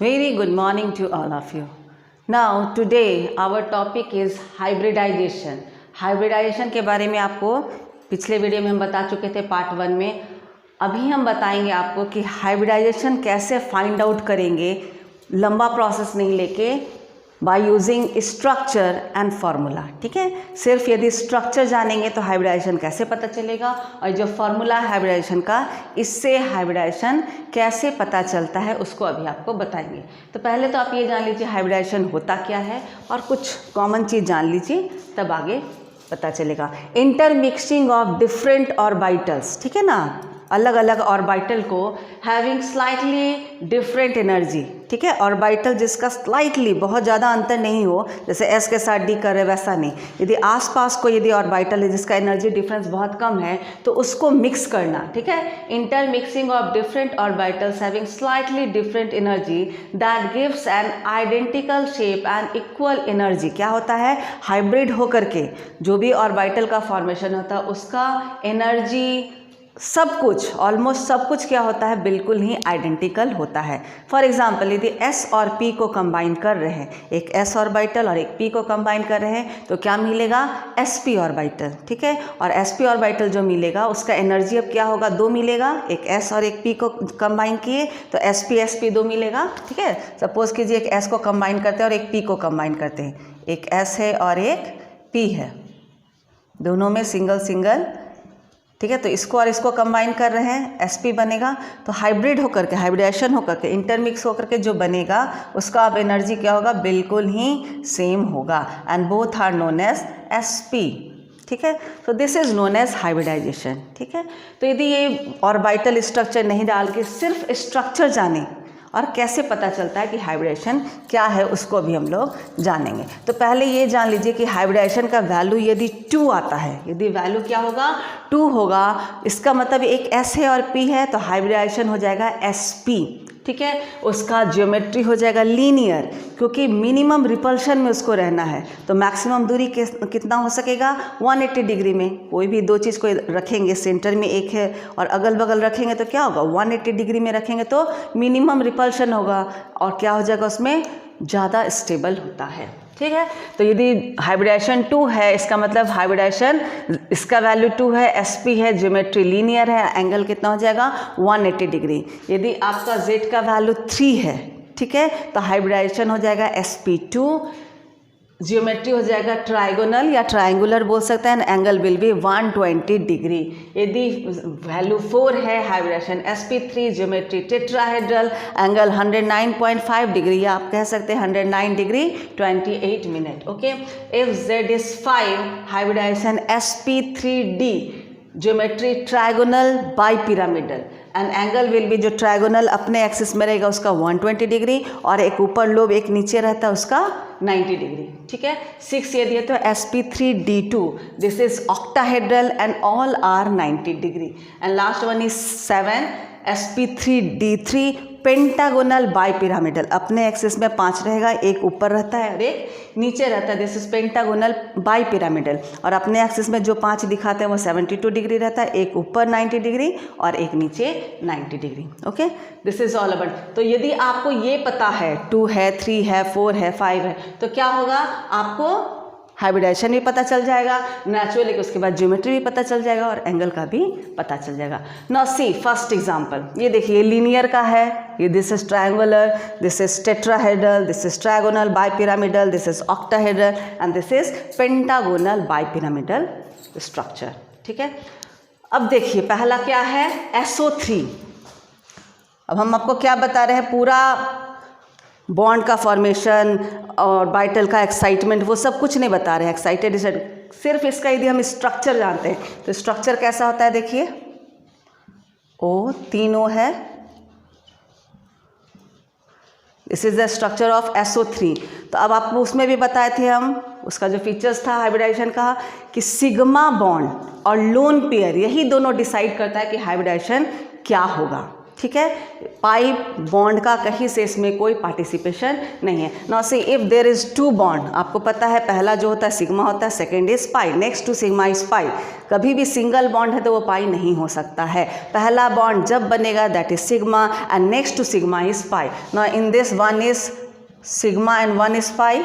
Very good morning to all of you. Now today our topic is hybridization. Hybridization के बारे में आपको पिछले वीडियो में हम बता चुके थे पार्ट 1 में. अभी हम बताएंगे आपको कि हाइब्रिडाइजेशन कैसे फाइंड आउट करेंगे, लंबा प्रोसेस नहीं लेके, by using structure and formula. ठीक है, सिर्फ यदि स्ट्रक्चर जानेंगे तो हाइब्रिडाइजेशन कैसे पता चलेगा, और जो फार्मूला है हाइब्रिडाइजेशन का, इससे हाइब्रिडाइजेशन कैसे पता चलता है उसको अभी आपको बताएंगे. तो पहले तो आप ये जान लीजिए हाइब्रिडाइजेशन होता क्या है, और कुछ कॉमन चीज़ जान लीजिए, तब आगे पता चलेगा. इंटरमिक्सिंग ऑफ डिफरेंट ऑर्बिटल्स, ठीक है ना, अलग अलग ऑर्बिटल को हैविंग स्लाइटली डिफरेंट एनर्जी. ठीक है, ऑर्बिटल जिसका स्लाइटली बहुत ज़्यादा अंतर नहीं हो, जैसे एस के साथ डी कर रहे वैसा नहीं. यदि आसपास को यदि ऑर्बिटल है जिसका एनर्जी डिफरेंस बहुत कम है तो उसको मिक्स करना. ठीक है, intermixing of different orbitals having slightly different energy that gives an identical shape and equal energy. क्या होता है, हाइब्रिड होकर के जो भी ऑर्बिटल का फॉर्मेशन होता है उसका एनर्जी सब कुछ, ऑलमोस्ट सब कुछ क्या होता है, बिल्कुल ही आइडेंटिकल होता है. फॉर एग्जांपल यदि S और P को कंबाइन कर रहे हैं, एक S ऑर्बिटल और एक P को कंबाइन कर रहे हैं, तो क्या मिलेगा, sp ऑर्बिटल. ठीक है, और sp ऑर्बिटल जो मिलेगा उसका एनर्जी अब क्या होगा, 2 मिलेगा. एक S और एक P को कंबाइन किए तो sp 2 मिलेगा. ठीक है, सपोज कीजिए एक S को कंबाइन करते हैं और एक P को कंबाइन करते हैं. एक S है और एक P है, दोनों में सिंगल सिंगल. ठीक है, तो इसको और इसको कंबाइन कर रहे हैं, sp बनेगा. तो हाइब्रिड होकर के, हाइब्रिडाइजेशन होकर के, इंटरमिक्स होकर के जो बनेगा उसका अब एनर्जी क्या होगा, बिल्कुल ही सेम होगा. And both are known as sp. ठीक है, तो this is known as hybridisation. ठीक है, तो यदि ये ऑर्बिटल स्ट्रक्चर नहीं डाल के सिर्फ स्ट्रक्चर जाने और कैसे पता चलता है कि हाइब्रिडाइजेशन क्या है उसको भी हम लोग जानेंगे. तो पहले ये जान लीजिए कि हाइब्रिडाइजेशन का वैल्यू यदि 2 आता है, यदि वैल्यू क्या होगा, 2 होगा, इसका मतलब एक S है और P है, तो हाइब्रिडाइजेशन हो जाएगा sp. ठीक है, उसका ज्योमेट्री हो जाएगा लीनियर, क्योंकि मिनिमम रिपल्शन में उसको रहना है. तो मैक्सिमम दूरी कितना हो सकेगा, 180 डिग्री में. कोई भी दो चीज़ को रखेंगे, सेंटर में एक है और अगल बगल रखेंगे तो क्या होगा, 180 डिग्री में रखेंगे तो मिनिमम रिपल्शन होगा, और क्या हो जाएगा, उसमें ज़्यादा स्टेबल होता है. ठीक है, तो यदि हाइब्रिडाइजेशन 2 है, इसका मतलब हाइब्रिडाइजेशन, इसका वैल्यू 2 है, sp है, ज्योमेट्री लीनियर है, एंगल कितना हो जाएगा, 180 डिग्री. यदि आपका z का वैल्यू 3 है, ठीक है, तो हाइब्रिडाइजेशन हो जाएगा sp2, ज्योमेट्री हो जाएगा ट्राइगोनल या ट्राइंगुलर बोल सकते हैं, एंगल विल बी 120 डिग्री. यदि वैल्यू 4 है, hybridization sp3, geometry tetrahedral, angle 109.5 degree, या आप कह सकते हैं 109 degree 28 minute. Okay, if z is 5, hybridization sp3d, geometry trigonal bi pyramidal, and angle will be, जो ट्राइगोनल अपने एक्सिस में रहेगा उसका 120 डिग्री, और एक ऊपर लोब एक नीचे रहता है उसका 90 डिग्री. ठीक है, 6 ये दिए तो sp3d2, this is octahedral and all are 90 degree. And last one is 7, sp3d3, pentagonal bi pyramidal, अपने एक्सिस में 5 रहेगा, एक ऊपर रहता है और एक नीचे रहता है, this is pentagonal bi pyramidal, और अपने एक्सिस में जो 5 दिखाते हैं वो 72 डिग्री रहता है, एक ऊपर 90 डिग्री और एक नीचे 90 degree. Okay, this is all about. तो यदि आपको ये पता है 2 है, 3 है, 4 है, 5 है, तो क्या होगा, आपको हाइब्रिडाइजेशन भी पता चल जाएगा नेचुरली, उसके बाद ज्योमेट्री भी पता चल जाएगा और एंगल का भी पता चल जाएगा. नाउ सी फर्स्ट एग्जांपल, ये देखिए लीनियर का है, ये this is triangular, this is tetrahedral, this is trigonal bi pyramidal, this is octahedral and this is pentagonal bi pyramidal structure. ठीक है, अब देखिए पहला क्या है, SO3. अब हम आपको क्या बता रहे हैं, पूरा बॉन्ड का फॉर्मेशन और ऑर्बिटल का एक्साइटमेंट वो सब कुछ नहीं बता रहे हैं, एक्साइटेड, सिर्फ इसका यदि हम स्ट्रक्चर जानते हैं तो स्ट्रक्चर कैसा होता है, देखिए O, 3 O है, this is the structure of SO3. तो अब आपको उसमें भी बताए थे हम, उसका जो फीचर्स था हाइब्रिडाइजेशन का, कि सिग्मा बॉन्ड और लोन पेयर, यही दोनों डिसाइड करता है कि हाइब्रिडाइजेशन क्या होगा. ठीक है, पाई बॉन्ड का कहीं से इसमें कोई पार्टिसिपेशन नहीं है। Now see if there is two bond, आपको पता है पहला जो होता है सिग्मा होता है, second is pi, next two sigma is pi. कभी भी सिंगल बॉन्ड है तो वो पाई नहीं हो सकता है। पहला बॉन्ड जब बनेगा that is sigma and next two sigma is pi. Now in this one is sigma and one is pi,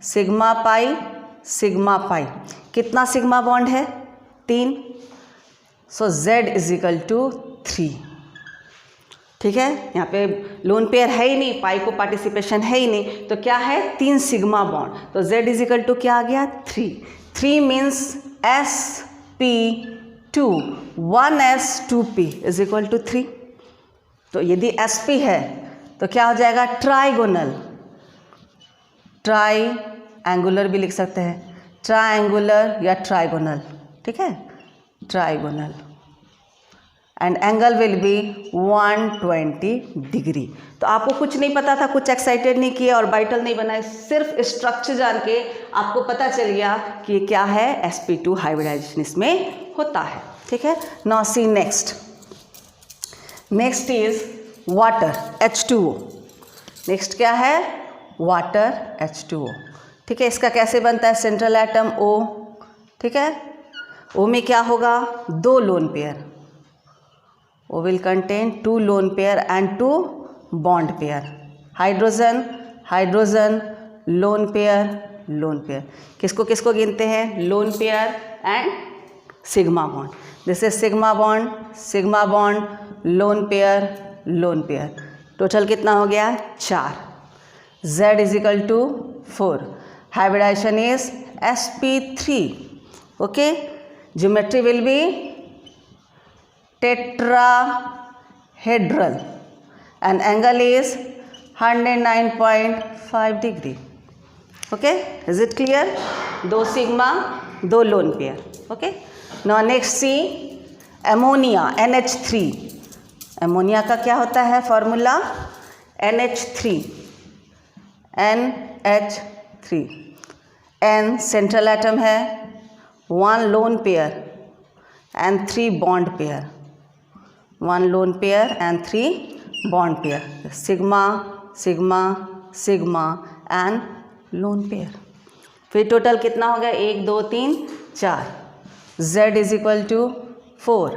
sigma pi sigma pi. कितना सिग्मा बॉन्ड है? 3। So Z is equal to 3। ठीक है, यहाँ पे lone pair है ही नहीं, पाई को participation है ही नहीं, तो क्या है? 3 सिग्मा बॉन्ड। तो Z इज इक्वल टू क्या आ गया? 3। 3 means sp2 1s2p is equal to 3। तो यदि sp है तो क्या हो जाएगा? ट्राइगोनल, ट्राई एंगुलर भी लिख सकते हैं, ट्राइंगुलर या ट्राइगोनल। ठीक है, trigonal and angle will be 120 degree. तो आपको कुछ नहीं पता था, कुछ एक्साइटेड नहीं किया और बाइटल नहीं बनाए, सिर्फ स्ट्रक्चर जान के आपको पता चल गया कि क्या है, sp2 हाइब्रिडाइजेशन इसमें होता है। ठीक है, now C next is water H2O। Next क्या है? Water H2O। ठीक है, इसका कैसे बनता है? Central atom O। ठीक है, O में क्या होगा? 2 lone pair, O will contain 2 lone pair and 2 bond pair, hydrogen hydrogen, lone pair lone pair. किसको किसको गिनते हैं? Lone pair and sigma bond. This is sigma bond, lone pair lone pair. Total कितना हो गया? 4। Z is equal to 4। Hybridization is sp3। Okay, geometry will be tetrahedral and angle is 109.5 degree. Okay, is it clear? 2 sigma 2 lone pair. Okay, now next see ammonia NH3। Ammonia का क्या होता है formula? NH3 N central atom है, 1 loan pair and 3 bond pair, 1 lone pair and 3 bond pair, sigma sigma sigma and lone pair। फिर total कितना हो गया? 1 2 3 4। Z is equal to 4।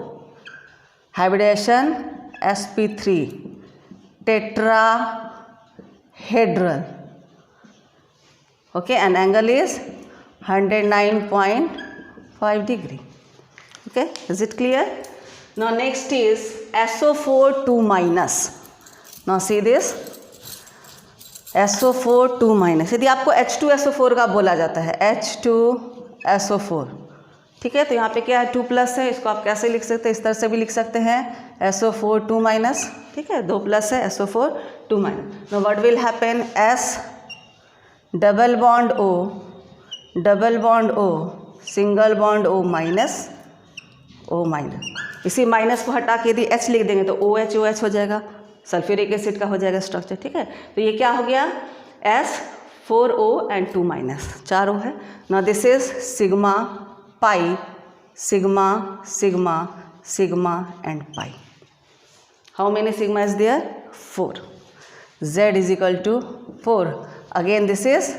Hybridization sp3 tetrahedral। Okay, and angle is 109.5 degree. Okay, is it clear? Now next is SO4 2 minus। Now see this SO4 2 minus। यदि आपको H2SO4 का बोला जाता है, H2SO4, ठीक है, तो यहाँ पे क्या है? 2 प्लस है, इसको आप कैसे लिख सकते हैं? इस तरह से भी लिख सकते हैं, SO4 2 माइनस। ठीक है, 2 प्लस है, SO4 2 minus. Now what will happen? S double bond O single bond O minus O minus. इसी माइनस को हटा के यदि H लिख देंगे तो OH हो जाएगा, सल्फ्यूरिक एसिड का हो जाएगा स्ट्रक्चर। ठीक है, तो ये क्या हो गया? S4O एंड 2 माइनस, 4 O है। Now this is sigma pi sigma sigma sigma and pi. How many sigma is there? 4। Z is equal to 4। Again this is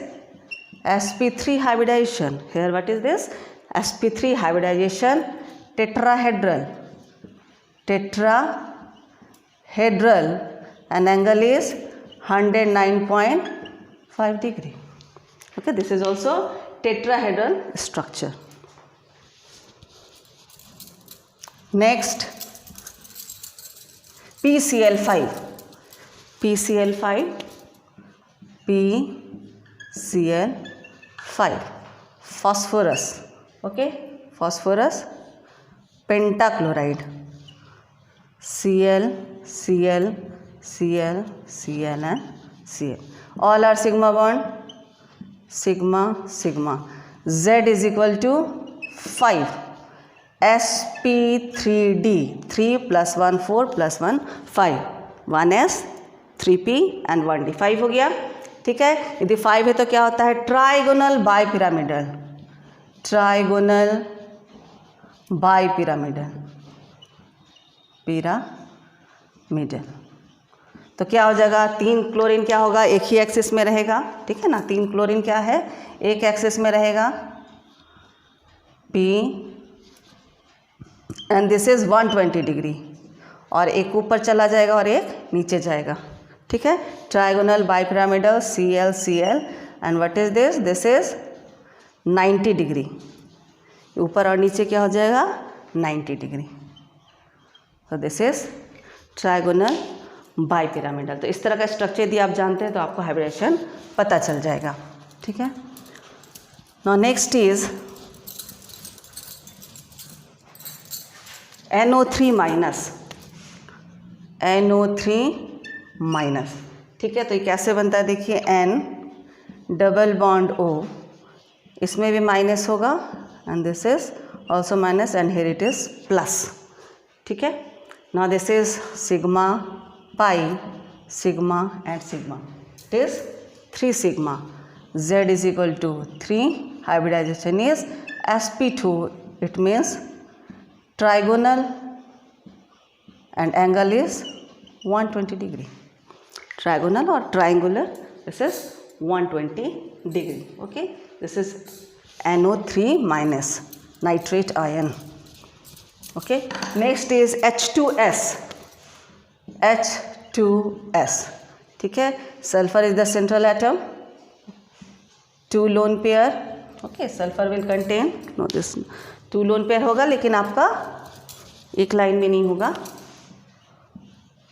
sp3 hybridization। Here what is this? sp3 hybridization tetrahedral and angle is 109.5 degree. Okay, this is also tetrahedral structure. Next, PCl5 phosphorus। okay, phosphorus pentachloride, Cl Cl Cl Cl and Cl, all are sigma bond, sigma sigma। Z is equal to 5, sp3d, 3 plus 1 4 plus 1 5, 1s 3p and 1d, 5 हो गया। ठीक है, यदि 5 है तो क्या होता है? Trigonal bipyramidal, trigonal bipyramidal, middle. तो क्या हो जाएगा, 3 क्लोरीन क्या होगा, एक ही एक्सिस में रहेगा, ठीक है ना। 3 क्लोरीन क्या है, एक एक्सिस में रहेगा, P and this is 120 degree, और एक ऊपर चला जाएगा और एक नीचे जाएगा, ठीक है। Trigonal bipyramidal Cl Cl and what is this, this is 90 degree, ऊपर और नीचे क्या हो जाएगा 90 डिग्री। तो दिस इज ट्राइगोनल बाइपिरामिडल। तो इस तरह का स्ट्रक्चर यदि आप जानते हैं तो आपको हाइब्रिडाइजेशन पता चल जाएगा, ठीक है। Now next is NO3 minus, NO3 minus, ठीक है। तो ये कैसे बनता है, देखिए N डबल बॉन्ड O, इसमें भी माइनस होगा and this is also minus and here it is plus, ठीक है। Now this is sigma pi sigma and sigma, it is 3 sigma, Z is equal to 3, hybridization is sp2, it means trigonal and angle is 120 degree, trigonal or triangular, this is 120 degree, okay. This is NO3 minus, nitrate ion, okay. Next is H2S, H2S, ठीक है। sulfur is the central atom, 2 lone pair, okay. sulfur will contain, no this 2 lone pair होगा, लेकिन आपका एक line में नहीं होगा,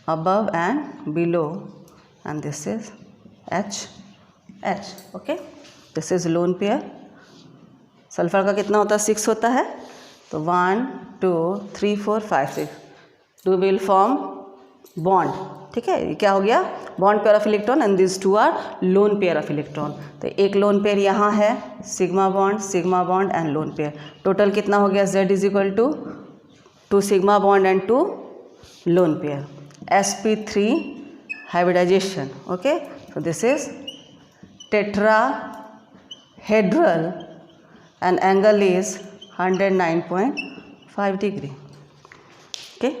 above and below, and this is H, okay. This is lone pair. Sulphur का कितना होता है, 6 होता है, तो 1 2 3 4 5 6 टू विल फॉर्म बॉन्ड, ठीक है। ये क्या हो गया, bond pair of electron and this 2 are lone pair of electron. तो एक लोन पेयर यहाँ है, sigma bond and lone pair, total कितना हो गया, Z is equal to 2 sigma bond and 2 lone pair, sp3 hybridization, okay. so this is tetrahedral and angle is 109.5 degree. Okay.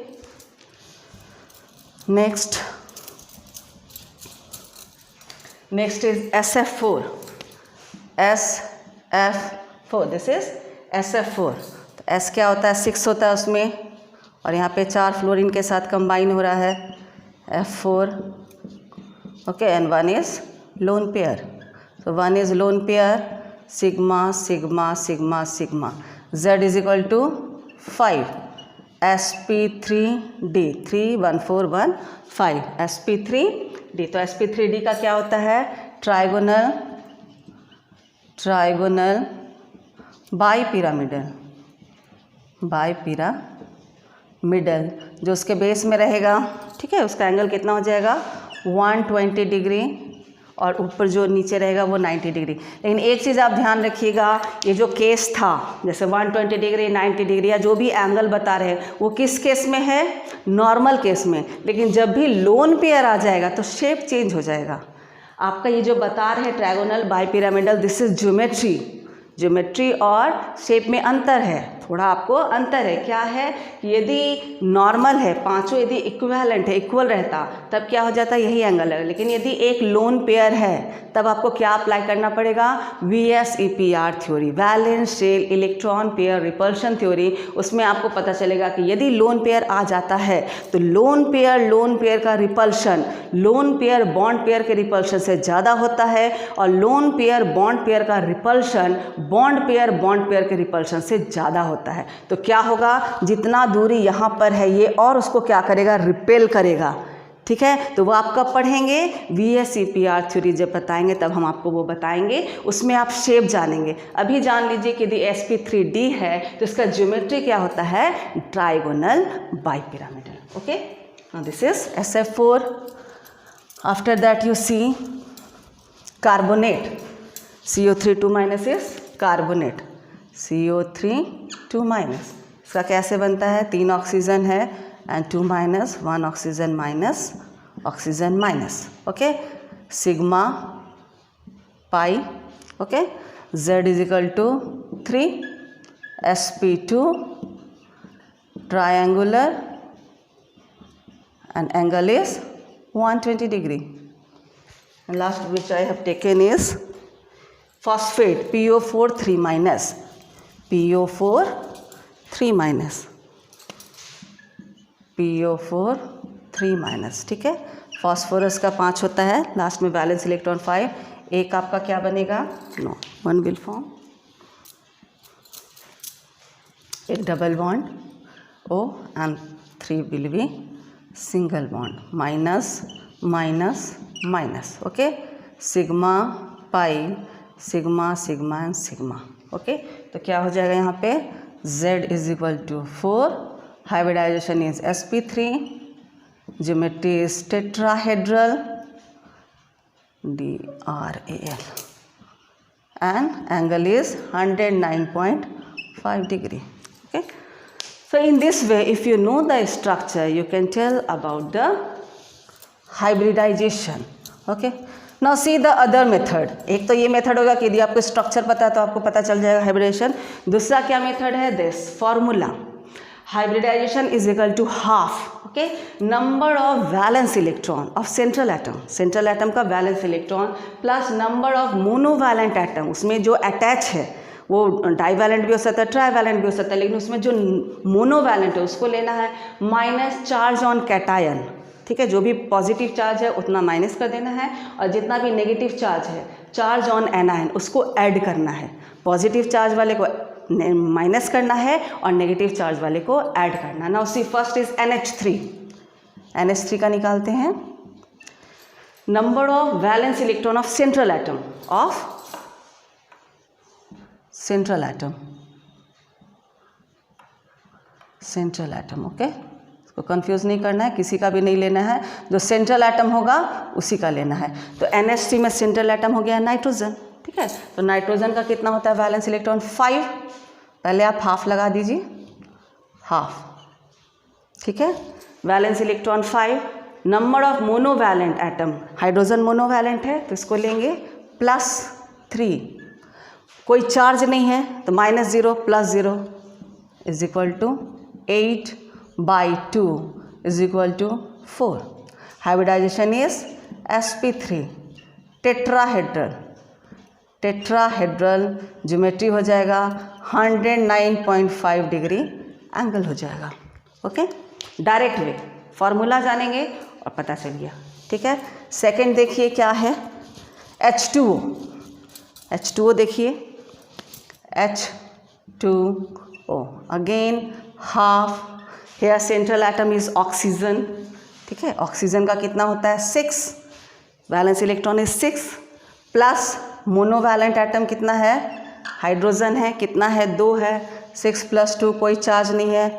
Next is SF4. SF4. This is SF4. तो S क्या होता है, 6 होता है उसमें, और यहाँ पे 4 फ्लोरीन के साथ कंबाइन हो रहा है, F4. Okay, and 1 is lone pair. So 1 is lone pair, sigma, sigma, sigma, sigma. Z is equal to 5. sp3d 3 1 4 1 5 sp3d. तो sp3d का क्या होता है, ट्राइगोनल बाइपिरामिडल जो उसके बेस में रहेगा, ठीक है। उसका एंगल कितना हो जाएगा 120 डिग्री, और ऊपर जो नीचे रहेगा वो 90 डिग्री। लेकिन एक चीज़ आप ध्यान रखिएगा, ये जो केस था जैसे 120 डिग्री 90 डिग्री या जो भी एंगल बता रहे हैं वो किस केस में है, नॉर्मल केस में। लेकिन जब भी लोन पेयर आ जाएगा तो शेप चेंज हो जाएगा। आपका ये जो बता रहे हैं trigonal bipyramidal, this is geometry और शेप में अंतर है, थोड़ा आपको अंतर है। क्या है, यदि नॉर्मल है, पांचों यदि इक्विवेलेंट है, इक्वल रहता, तब क्या हो जाता है, यही एंगल है। लेकिन यदि एक लोन पेयर है तब आपको क्या अप्लाई करना पड़ेगा, VSEPR theory, valence shell electron pair repulsion theory. उसमें आपको पता चलेगा कि यदि लोन पेयर आ जाता है तो लोन पेयर का repulsion lone pair bond pair के रिपल्शन से ज़्यादा होता है, और लोन पेयर बॉन्ड पेयर का रिपल्शन बॉन्ड पेयर के रिपल्शन से ज़्यादा होता है। तो क्या होगा, जितना दूरी यहाँ पर है ये और उसको क्या करेगा, रिपेल करेगा, ठीक है। तो वो आप कब पढ़ेंगे, VSEPR थ्योरी जब बताएंगे तब हम आपको वो बताएंगे, उसमें आप शेप जानेंगे। अभी जान लीजिए कि यदि sp3d है तो इसका ज्योमेट्री क्या होता है, trigonal bipyramidal. Okay, now this is SF4. After that you see carbonate, CO3 2- is carbonate, CO3 2-. इसका कैसे बनता है, 3 ऑक्सीजन है and 2- 1 oxygen minus, okay. Sigma pi, okay. Z is equal to 3 sp2 triangular and angle is 120 degree. And last which I have taken is phosphate, PO4 3 minus, PO4 3 minus, PO4 3 minus. ठीक है, phosphorus का 5 होता है, last में valence electron 5. एक आपका क्या बनेगा? नो, 1 विल फॉर्म, एक double bond O and 3 will be single bond, minus minus minus. Okay, sigma pi, sigma sigma and sigma. Okay, तो क्या हो जाएगा यहाँ पे? Z is equal to 4, hybridization is sp3, geometry is tetrahedral, DRAL, and angle is 109.5 degree. Okay. So in this way, if you know the structure, you can tell about the hybridization. Okay. Now see the other method. एक तो ये method होगा कि यदि आपको structure पता है तो आपको पता चल जाएगा हाइब्रिडाइजेशन. दूसरा क्या मेथड है? This formula, hybridization is equal to half, okay, number of valence electron of central atom, central atom का valence electron plus number of monovalent atom, उसमें जो अटैच है वो डाईवैलेंट भी हो सकता है, ट्राईवैलेंट भी हो सकता है, लेकिन उसमें जो मोनोवैलेंट है उसको लेना है, माइनस चार्ज ऑन कैटायन. ठीक है, जो भी पॉजिटिव चार्ज है उतना माइनस कर देना है, और जितना भी नेगेटिव चार्ज है, चार्ज ऑन एनायन, उसको ऐड करना है. पॉजिटिव चार्ज वाले को माइनस करना है और नेगेटिव चार्ज वाले को ऐड करना. Now see first is NH3. NH3 का निकालते हैं. Number of valence electron of central atom, of central atom, central atom. Okay, इसको कंफ्यूज नहीं करना है, किसी का भी नहीं लेना है, जो सेंट्रल एटम होगा उसी का लेना है. तो NH3 में सेंट्रल एटम हो गया नाइट्रोजन. ठीक है, तो नाइट्रोजन का कितना होता है वैलेंस इलेक्ट्रॉन? 5. पहले आप हाफ लगा दीजिए, हाफ. ठीक है, valence electron 5. Number of monovalent atom, hydrogen monovalent है तो इसको लेंगे +3. कोई चार्ज नहीं है तो -0 + 0 is equal to 8/2 is equal to 4. Hybridization is sp3, tetrahedral, tetrahedral geometry हो जाएगा 109.5 डिग्री एंगल हो जाएगा. ओके, डायरेक्ट वे, फॉर्मूला जानेंगे और पता चल गया. ठीक है, सेकंड देखिए क्या है, H2O. H2O देखिए, H2O again half. Here central atom is oxygen. ठीक है, ऑक्सीजन का कितना होता है? 6. Valence electron is 6 plus monovalent atom कितना है? हाइड्रोजन है, कितना है? 2 है. 6 + 2, कोई चार्ज नहीं है,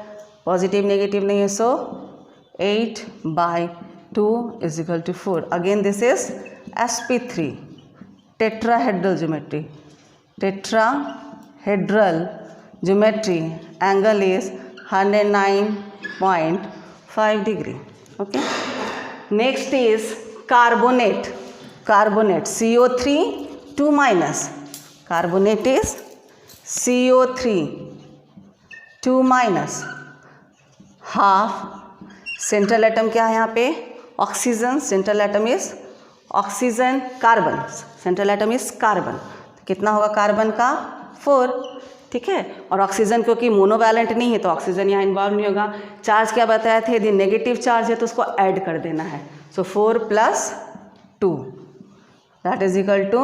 पॉजिटिव नेगेटिव नहीं है, so 8/2 is equal to 4. Again this is sp3, tetrahedral geometry, tetrahedral geometry, angle is 109.5 degree. Okay, next is carbonate. Carbonate, CO3 2 minus, carbonate is CO3 2 minus, half. Central atom क्या है यहाँ पे? Oxygen. Central atom is oxygen, carbon, central atom is carbon. कितना होगा carbon का? 4. ठीक है, और ऑक्सीजन क्योंकि मोनोवैलेंट नहीं है तो ऑक्सीजन यहाँ इन्वॉल्व नहीं होगा. चार्ज क्या बताया थे? यदि नेगेटिव चार्ज है तो उसको ऐड कर देना है. So 4 + 2 that is equal to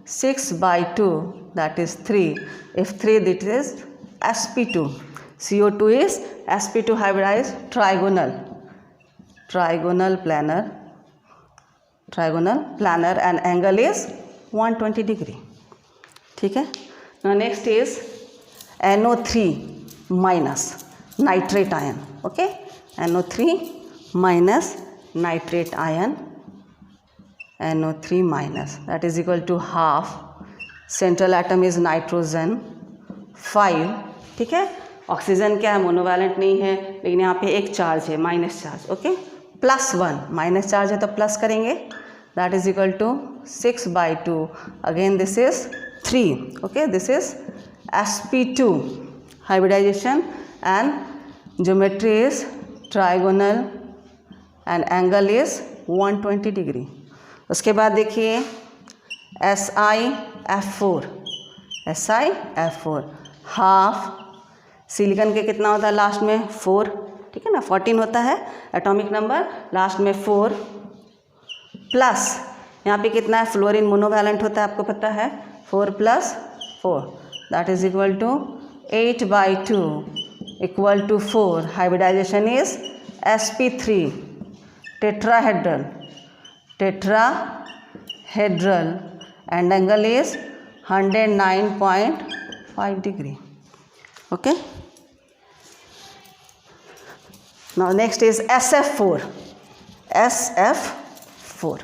6/2 that is 3. If 3 that is sp2. CO2 is sp2 hybridized trigonal, trigonal planar and angle is 120 degree. ठीक है, now next is NO3 minus nitrate ion. Okay, NO3 minus nitrate ion, NO3 minus that is equal to half. Central atom is nitrogen 5. ठीक है, oxygen क्या है? Monovalent नहीं है, लेकिन यहाँ पे एक चार्ज है, minus charge. Okay, +1, minus charge है तो प्लस करेंगे, that is equal to 6/2. Again this is 3. Okay, this is sp2 hybridization and geometry is trigonal and angle is 120 degree. उसके बाद देखिए SiF4, SiF4 हाफ सिलिकॉन के कितना होता है लास्ट में 4, ठीक है ना, 14 होता है एटॉमिक नंबर, लास्ट में 4 प्लस यहाँ पे कितना है फ्लोरीन मोनोवैलेंट होता है आपको पता है 4 + 4 that is equal to 8/2 equal to 4। Hybridization is sp3 tetrahedral and angle is 109.5 degree. Okay, now next is SF4, SF4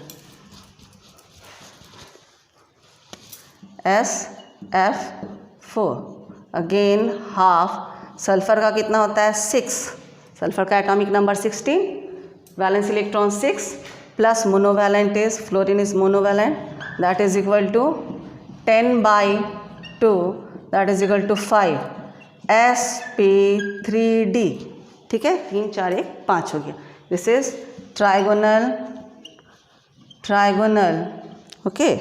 again half. Sulphur का कितना होता है 6, सल्फर का atomic number 16, valence electron 6 plus monovalent is fluorine is monovalent that is equal to 10/2 that is equal to 5 sp3d। ठीक है, 3 4 1 5 हो गया। This is trigonal okay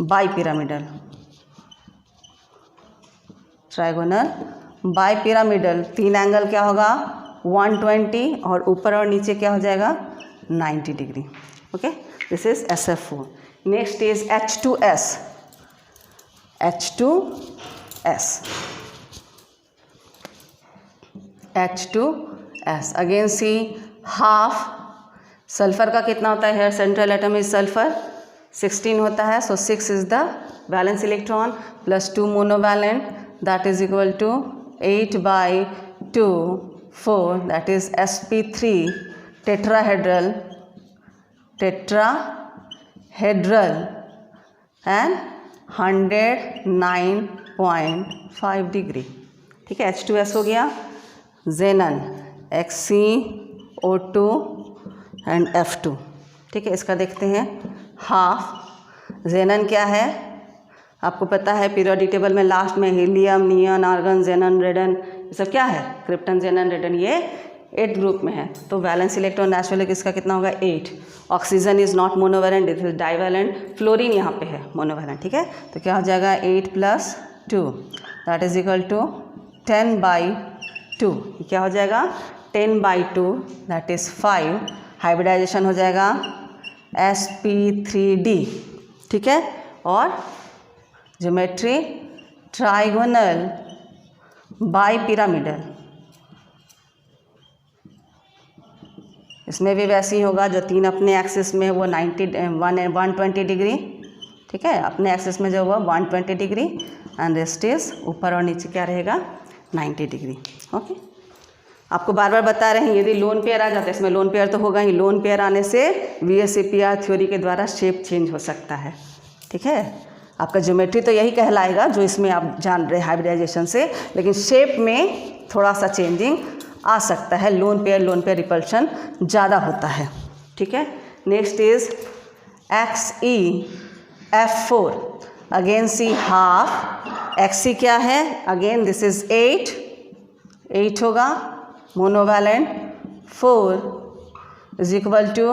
bipyramidal, bipyramidal 3 angle क्या होगा 120 और ऊपर और नीचे क्या हो जाएगा 90 degree. Okay, this is SF4। Next is H2S, H2S again see half. Sulphur का कितना होता है here central atom is sulphur 16 होता है, so 6 is the valence electron plus 2 monovalent that is equal to 8/2 4 that is sp3 tetrahedral and 109.5 degree. ठीक है, H2S हो गया। Xenon XeO2 and F2। ठीक है, इसका देखते हैं हाफ। जेनन क्या है आपको पता है, पीरियोडिक टेबल में लास्ट में हीलियम, नियन, आर्गन, जेनन, रेडन, ये सब क्या है क्रिप्टन, जेनन, रेडन, ये 8 ग्रुप में है। तो वैलेंस इलेक्ट्रॉन नेचुरल इसका कितना होगा 8। Oxygen is not monovalent, it is divalent, fluorine यहाँ पे है मोनोवैलेंट। ठीक है, तो क्या हो जाएगा 8 + 2 दैट इज इक्वल टू 10/2। क्या हो जाएगा 10/2 दैट इज 5। हाइब्रिडाइजेशन हो जाएगा sp3d। ठीक है, और ज्योमेट्री ट्राइगोनल बाईपिरामिडल, इसमें भी वैसे ही होगा। जो 3 अपने एक्सिस में वो 120 डिग्री। ठीक है, अपने एक्सिस में जो हुआ 120 डिग्री एंड रेस्ट इज ऊपर और नीचे क्या रहेगा 90 डिग्री। ओके, आपको बार बार बता रहे हैं यदि लोन पेयर आ जाता है, इसमें लोन पेयर तो होगा ही, लोन पेयर आने से VSEPR थ्योरी के द्वारा शेप चेंज हो सकता है। ठीक है, आपका ज्योमेट्री तो यही कहलाएगा जो इसमें आप जान रहे हाइब्रिडाइजेशन से, लेकिन शेप में थोड़ा सा चेंजिंग आ सकता है। लोन पेयर रिपल्शन ज़्यादा होता है। ठीक है, next is XeF4 again see half. Xe क्या है अगेन दिस इज 8 होगा monovalent 4 is equal to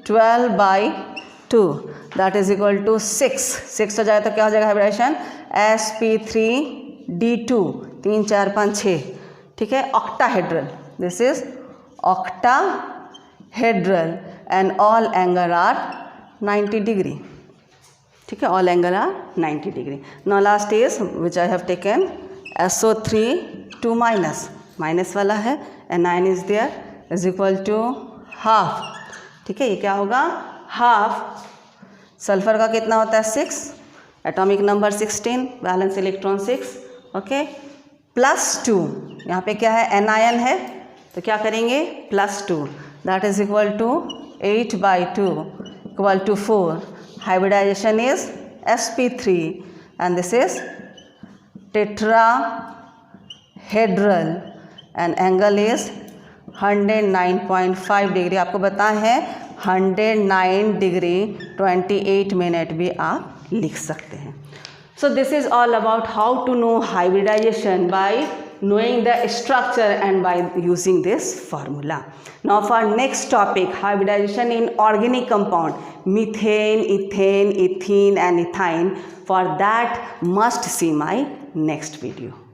12/2 that is equal to 6 हो जाए तो क्या हो जाएगा हाइब्रिडाइजेशन sp3d2 3 4 5 6। ठीक है, octahedral, this is octahedral and all angle are 90 degree. ठीक है, all angle are 90 degree. Now last is which I have taken SO3 2 minus वाला है Ni is there is equal to half. ठीक है, ये क्या होगा हाफ। सल्फर का कितना होता है 6, atomic number 16, valence electron 6। Okay, +2 यहाँ पे क्या है एनायन है तो क्या करेंगे +2 that is equal to 8/2 equal to 4। Hybridization is sp3 and this is tetrahedral and angle is 109.5 degree. आपको पता है 109 डिग्री 28 मिनट भी आप लिख सकते हैं। So this is all about how to know hybridization by knowing the structure and by using this formula. Now for next topic, hybridization in organic compound, methane, ethane, ethene and ethine. For that must see my next video.